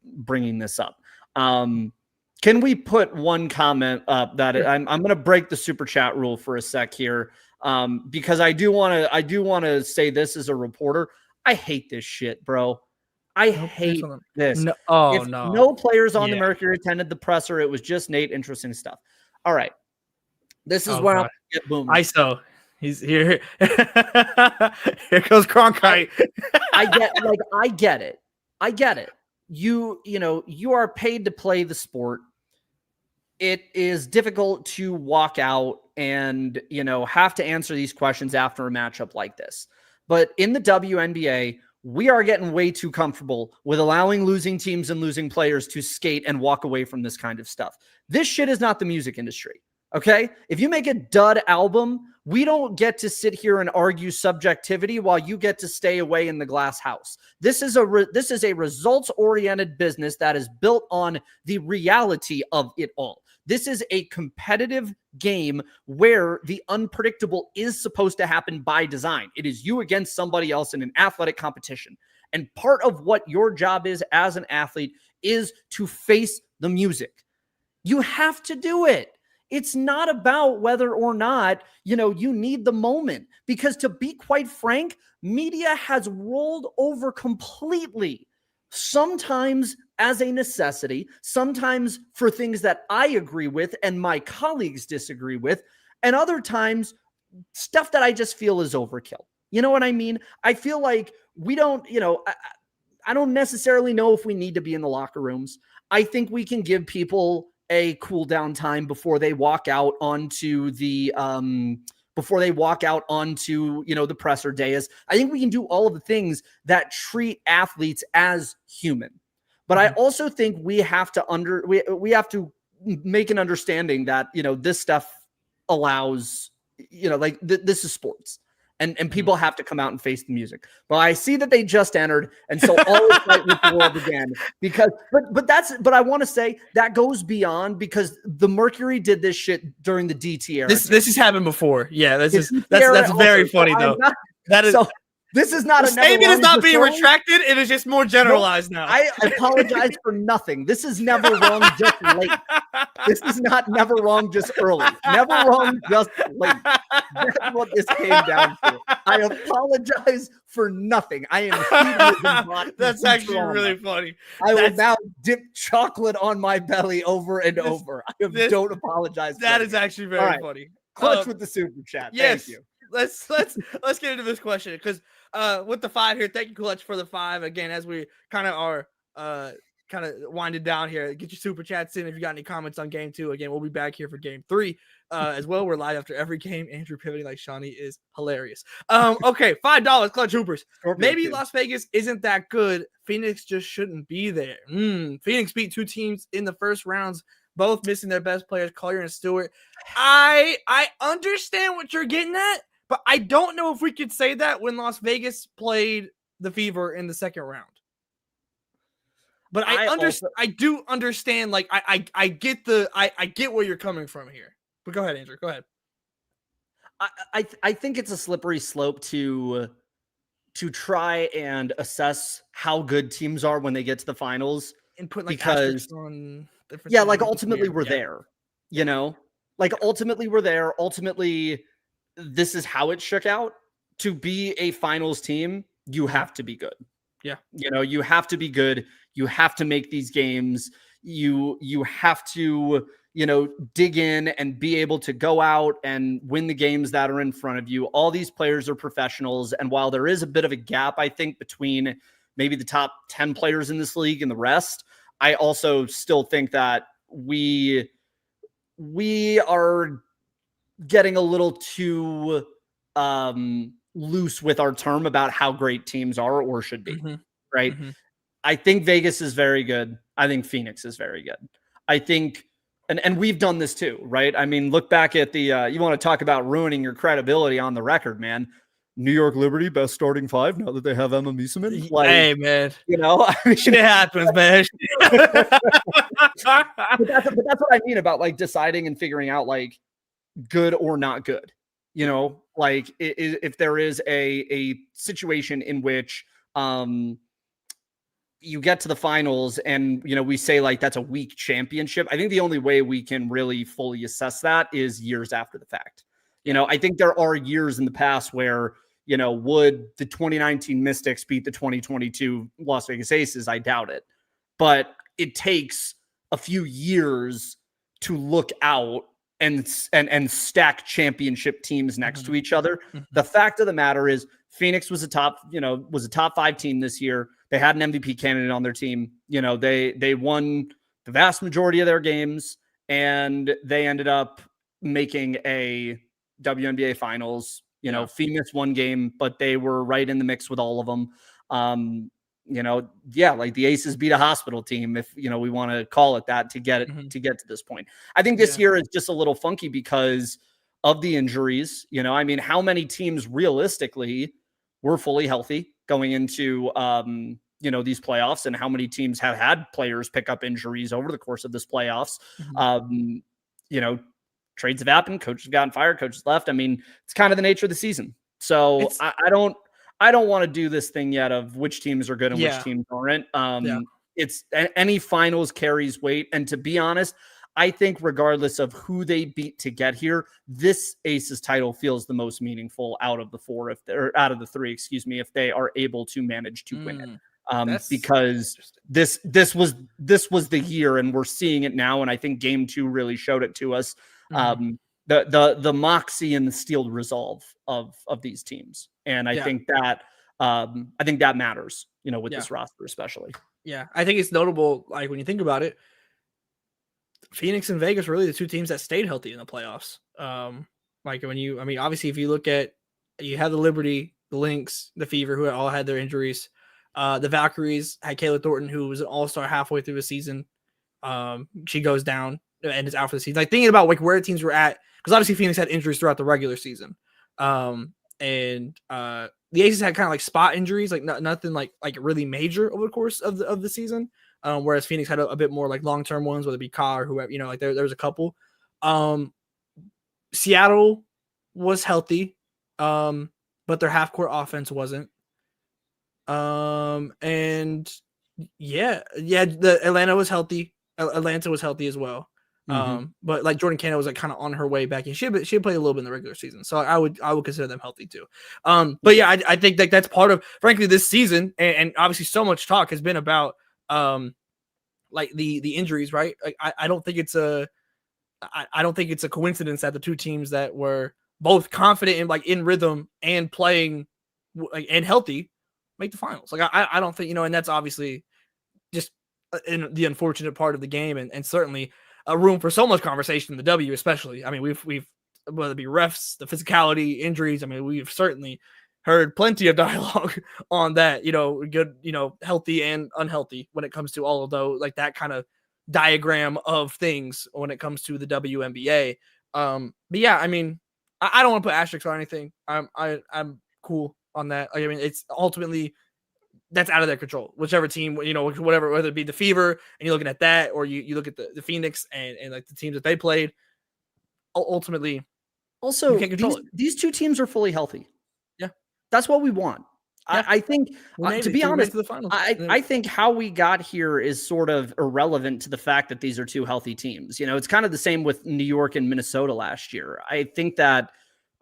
bringing this up. Can we put one comment up that I'm going to break the super chat rule for a sec here, because I do want to say this as a reporter. I hate this shit, bro. I hate this. No players on the Mercury attended the presser. It was just Nate. Interesting stuff. All right. This is where I'm going to get boomed. ISO. He's here. Here goes Cronkite. I get it. You are paid to play the sport. It is difficult to walk out and, have to answer these questions after a matchup like this. But in the WNBA, we are getting way too comfortable with allowing losing teams and losing players to skate and walk away from this kind of stuff. This shit is not the music industry. Okay. If you make a dud album, we don't get to sit here and argue subjectivity while you get to stay away in the glass house. This is a results-oriented business that is built on the reality of it all. This is a competitive game where the unpredictable is supposed to happen by design. It is you against somebody else in an athletic competition. And part of what your job is as an athlete is to face the music. You have to do it. It's not about whether or not, you need the moment, because to be quite frank, media has rolled over completely, sometimes as a necessity, sometimes for things that I agree with and my colleagues disagree with, and other times stuff that I just feel is overkill. You know what I mean? I feel like we don't, I don't necessarily know if we need to be in the locker rooms. I think we can give people a cool down time before they walk out onto the the presser dais. I think we can do all of the things that treat athletes as human. But I also think we have to we have to make an understanding that, this stuff allows, like this is sports. And people have to come out and face the music. But I see that they just entered, and so all is right with the world again. Because, but I want to say that goes beyond, because the Mercury did this shit during the DT era. This has happened before. Yeah, that's also, very funny though. That is. So this is not the statement is not being retracted. It is just more generalized now. I apologize for nothing. This is never wrong, just late. This is not never wrong, just early. Never wrong, just late. That's what this came down to. I apologize for nothing. I am heated. That's actually really funny. I will now dip chocolate on my belly over and over. I don't apologize. That is actually very funny. Clutch with the super chat. Yes. Thank you. Let's get into this question, because with the 5 here, thank you, Clutch, for the 5 again. As we kind of are kind of winded down here, get your super chats in if you got any comments on game 2. Again, we'll be back here for game 3 as well. We're live after every game. Andrew pivoting like Shawnee is hilarious. Okay, $5, Clutch Hoopers. Maybe Las Vegas isn't that good. Phoenix just shouldn't be there. Phoenix beat 2 teams in the first rounds, both missing their best players, Collier and Stewart. I understand what you're getting at, but I don't know if we could say that when Las Vegas played the Fever in the second round. But I do understand. Like I get where you're coming from here. But go ahead, Andrew. Go ahead. I think it's a slippery slope to try and assess how good teams are when they get to the finals, and put because on ultimately we're there. Ultimately we're there. Ultimately, this is how it shook out. To be a finals team, you have to be good. Yeah. You have to be good. You have to make these games. You have to, dig in and be able to go out and win the games that are in front of you. All these players are professionals. And while there is a bit of a gap, I think, between maybe the top 10 players in this league and the rest, I also still think that we are getting a little too loose with our term about how great teams are or should be, right? I think Vegas is very good. I think Phoenix is very good. I think, and we've done this too, right? I mean, look back at the, you want to talk about ruining your credibility on the record, man. New York Liberty, best starting 5 now that they have Emma Mieseman. Hey, man. Shit happens, man. But that's what I mean about deciding and figuring out good or not good. If there is a situation in which you get to the finals and, we say that's a weak championship, I think the only way we can really fully assess that is years after the fact. I think there are years in the past where, would the 2019 Mystics beat the 2022 Las Vegas Aces? I doubt it. But it takes a few years to look out and stack championship teams next to each other. The fact of the matter is Phoenix was a top 5 team this year. They had an MVP candidate on their team. They won the vast majority of their games, and they ended up making a WNBA finals. Phoenix won game, but they were right in the mix with all of them. The Aces beat a hospital team, if we want to call it that, to get it to this point. I think this year is just a little funky because of the injuries. How many teams realistically were fully healthy going into these playoffs, and how many teams have had players pick up injuries over the course of this playoffs? Trades have happened, coaches have gotten fired, coaches left. It's kind of the nature of the season. So I don't want to do this thing yet of which teams are good and which teams aren't. It's any finals carries weight. And to be honest, I think regardless of who they beat to get here, this Aces title feels the most meaningful out of the 3, if they are able to manage to win it. Because this was the year, and we're seeing it now. And I think game 2 really showed it to us. The moxie and the steeled resolve of these teams. And I think that matters, with this roster, especially. Yeah. I think it's notable. When you think about it, Phoenix and Vegas were really the 2 teams that stayed healthy in the playoffs. Obviously if you look at, you have the Liberty, the Lynx, the Fever, who all had their injuries. The Valkyries had Kayla Thornton, who was an all-star halfway through the season. She goes down and is out for the season. Like thinking about like where teams were at, because obviously Phoenix had injuries throughout the regular season. The Aces had kind of like spot injuries, like nothing like really major over the course of the season. Whereas Phoenix had a bit more like long-term ones, whether it be Kiah or whoever, like there was a couple. Seattle was healthy, but their half-court offense wasn't. And the Atlanta was healthy. Atlanta was healthy as well. But like Jordan Cannon was like kind of on her way back, and she had played a little bit in the regular season, so I would consider them healthy too. But yeah, I think that that's part of, frankly, this season, and obviously so much talk has been about like the injuries, right? Like I don't think it's a coincidence that the two teams that were both confident in like in rhythm and playing and healthy make the finals. Like I don't think, and that's obviously just in the unfortunate part of the game, and certainly a room for so much conversation in the W, especially. I mean, we've whether it be refs, the physicality, injuries. I mean, we've certainly heard plenty of dialogue on that. Good, healthy and unhealthy when it comes to all of those, like that kind of diagram of things when it comes to the WNBA. But yeah, I mean, I don't want to put asterisks on anything. I'm cool on that. I mean, it's ultimately that's out of their control. Whichever team, whatever, whether it be the Fever and you're looking at that, or you look at the Phoenix and like the teams that they played, ultimately, also you can't control it. These two teams are fully healthy. Yeah, that's what we want. Yeah. I think, to be honest, I think how we got here is sort of irrelevant to the fact that these are two healthy teams. It's kind of the same with New York and Minnesota last year. I think that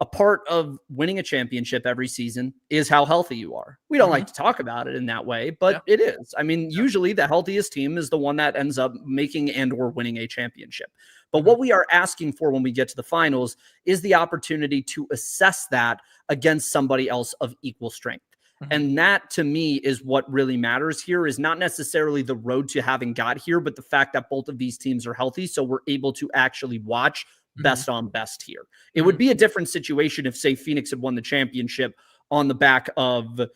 a part of winning a championship every season is how healthy you are. We don't like to talk about it in that way, but it is. I mean, usually the healthiest team is the one that ends up making and or winning a championship. But what we are asking for when we get to the finals is the opportunity to assess that against somebody else of equal strength. And that, to me, is what really matters here, is not necessarily the road to having got here, but the fact that both of these teams are healthy, so we're able to actually watch best on best here. It would be a different situation if, say, Phoenix had won the championship on the back of, the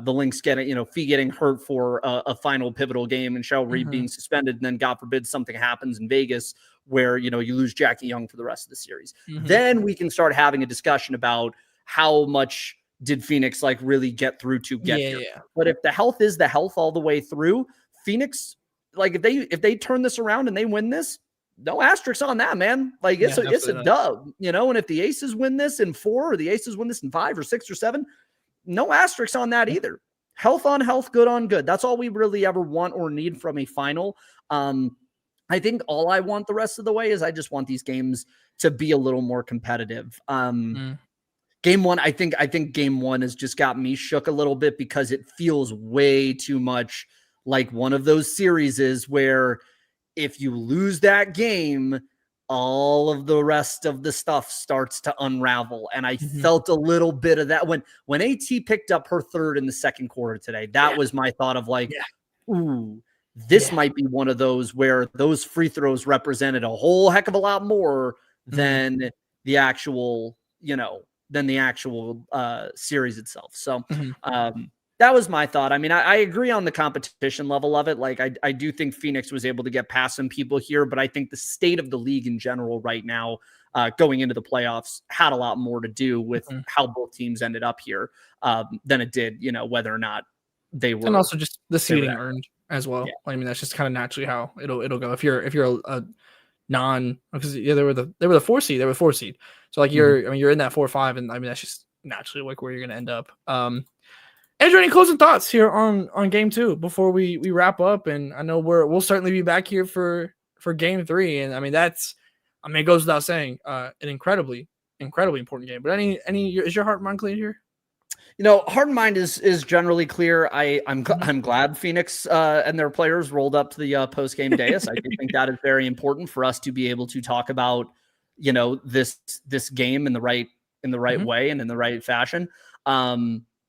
Lynx getting, Fee getting hurt for a final pivotal game and Cheryl Reed being suspended. And then, God forbid, something happens in Vegas where, you lose Jackie Young for the rest of the series. Then we can start having a discussion about how much did Phoenix like really get through to get here. Yeah. But if the health is the health all the way through, Phoenix, like if they turn this around and they win this, no asterisks on that, man. Like it's a dub, and if the Aces win this in 4 or the Aces win this in 5 or 6 or 7, no asterisks on that either. Health on health, good on good. That's all we really ever want or need from a final. I think all I want the rest of the way is I just want these games to be a little more competitive. Game 1, I think game 1 has just got me shook a little bit because it feels way too much like one of those series where if you lose that game, all of the rest of the stuff starts to unravel. And I felt a little bit of that when AT picked up her third in the second quarter today. That was my thought of like, ooh, this might be one of those where those free throws represented a whole heck of a lot more than the actual, series itself. So, that was my thought. I mean, I agree on the competition level of it. Like, I do think Phoenix was able to get past some people here, but I think the state of the league in general right now, going into the playoffs, had a lot more to do with how both teams ended up here than it did, whether or not they were. And also just the seeding earned as well. Yeah. I mean, that's just kind of naturally how it'll go. If you're a non, because they were the 4 seed, they were 4 seed. So like you're in that 4-5, and I mean that's just naturally like where you're gonna end up. Andrew, any closing thoughts here on game 2 before we wrap up? And I know we'll certainly be back here for game 3. And I mean, it goes without saying, an incredibly important game. But is your heart and mind clear here? Heart and mind is generally clear. I'm glad Phoenix and their players rolled up to the post game dais. I do think that is very important for us to be able to talk about, this game in the right way and in the right fashion.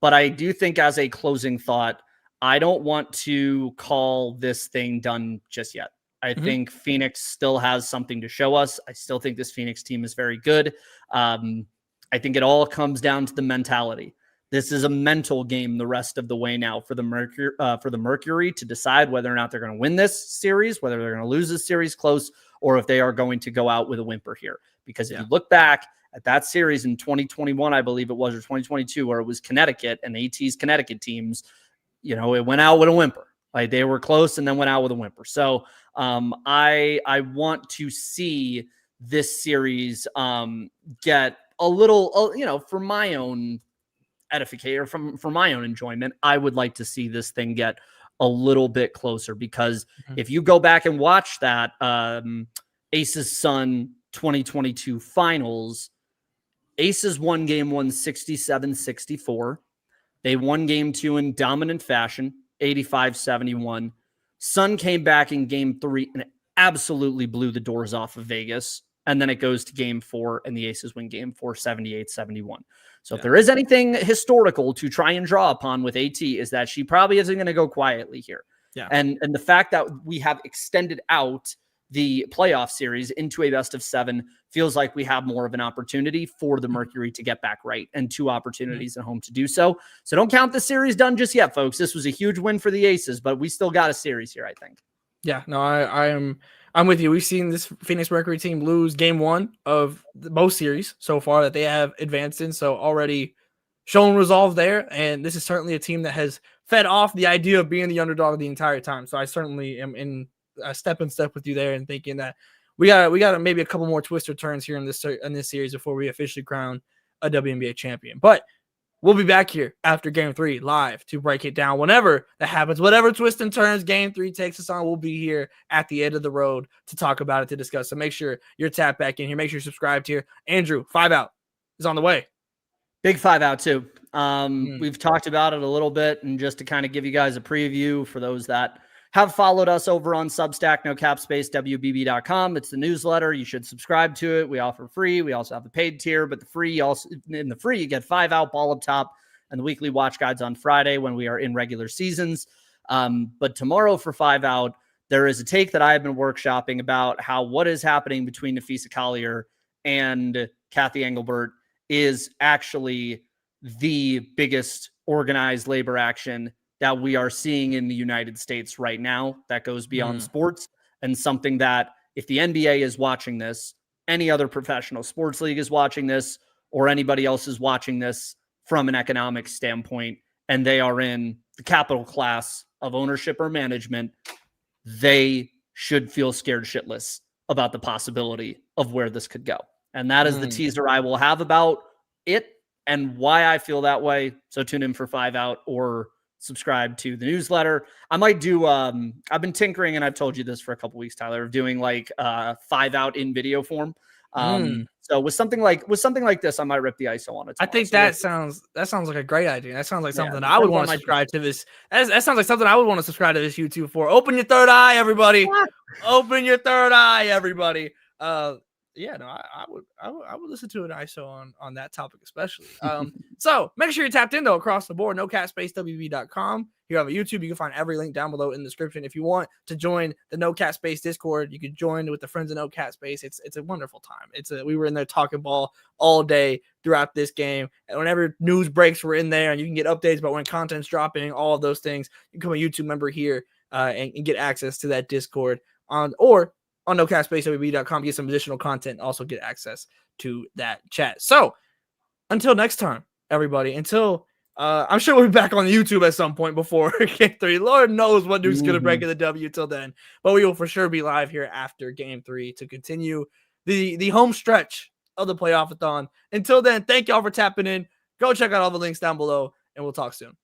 But I do think, as a closing thought, I don't want to call this thing done just yet. I think Phoenix still has something to show us. I still think this Phoenix team is very good. I think it all comes down to the mentality. This is a mental game the rest of the way now for the Mercury to decide whether or not they're going to win this series, whether they're going to lose this series close, or if they are going to go out with a whimper here. Because if you look back at that series in 2021, I believe it was, or 2022, where it was Connecticut and AT's Connecticut teams, it went out with a whimper. Like, they were close and then went out with a whimper. So I want to see this series get a little, for my own edification, for my own enjoyment, I would like to see this thing get a little bit closer, because if you go back and watch that Aces Sun 2022 finals, Aces won game 1 67-64. They won game 2 in dominant fashion, 85-71. Sun came back in game 3 and absolutely blew the doors off of Vegas. And then it goes to game 4 and the Aces win game 4, 78-71. So if there is anything historical to try and draw upon with AT, is that she probably isn't going to go quietly here. Yeah. And the fact that we have extended out the playoff series into a best of 7 feels like we have more of an opportunity for the Mercury to get back right, and 2 opportunities at home to do so. So don't count the series done just yet, folks. This was a huge win for the Aces, but we still got a series here, I think. Yeah, no, I'm with you. We've seen this Phoenix Mercury team lose game 1 of both series so far that they have advanced in. So already shown resolve there. And this is certainly a team that has fed off the idea of being the underdog the entire time. So I certainly am in step with you there, and thinking that we got maybe a couple more twister turns here in this series before we officially crown a WNBA champion. But we'll be back here after game 3 live to break it down whenever that happens. Whatever twist and turns game 3 takes us on, we'll be here at the end of the road to talk about it, to discuss. So make sure you're tapped back in here. Make sure you're subscribed here. Andrew, 5 Out is on the way. Big 5 Out too. We've talked about it a little bit, and just to kind of give you guys a preview for those that have followed us over on Substack, NoCapSpaceWBB.com. It's the newsletter. You should subscribe to it. We offer free. We also have a paid tier, but in the free, you get 5 Out, Ball Up Top, and the weekly watch guides on Friday when we are in regular seasons. But tomorrow for 5 Out, there is a take that I have been workshopping about how what is happening between Nafisa Collier and Kathy Engelbert is actually the biggest organized labor action that we are seeing in the United States right now that goes beyond sports, and something that if the NBA is watching this, any other professional sports league is watching this, or anybody else is watching this from an economic standpoint, and they are in the capital class of ownership or management, they should feel scared shitless about the possibility of where this could go. And that is the teaser I will have about it and why I feel that way. So tune in for 5 Out or subscribe to the newsletter. I might do, I've been tinkering, and I've told you this for a couple weeks, Tyler, of doing like 5 Out in video form. So with something like this, I might rip the ISO on it. I think that sounds like a great idea. That sounds like something I would want to subscribe to this. That sounds like something I would want to subscribe to this YouTube for. Open your third eye, everybody. Open your third eye, everybody. Yeah, no, I would listen to an ISO on that topic, especially. So make sure you're tapped in though across the board. NoCapSpaceWB.com. Here on YouTube, you can find every link down below in the description. If you want to join the No Cap Space Discord, you can join with the friends of No Cap Space. It's a wonderful time. We were in there talking ball all day throughout this game, and whenever news breaks, we're in there, and you can get updates about when content's dropping, all of those things. You can become a YouTube member here and get access to that Discord on NoCapSpaceWB.com, get some additional content, and also get access to that chat. So until next time, everybody, I'm sure we'll be back on YouTube at some point before game 3. Lord knows what Duke's going to break in the W till then, but we will for sure be live here after game 3 to continue the home stretch of the playoff-a-thon. Until then, thank y'all for tapping in. Go check out all the links down below, and we'll talk soon.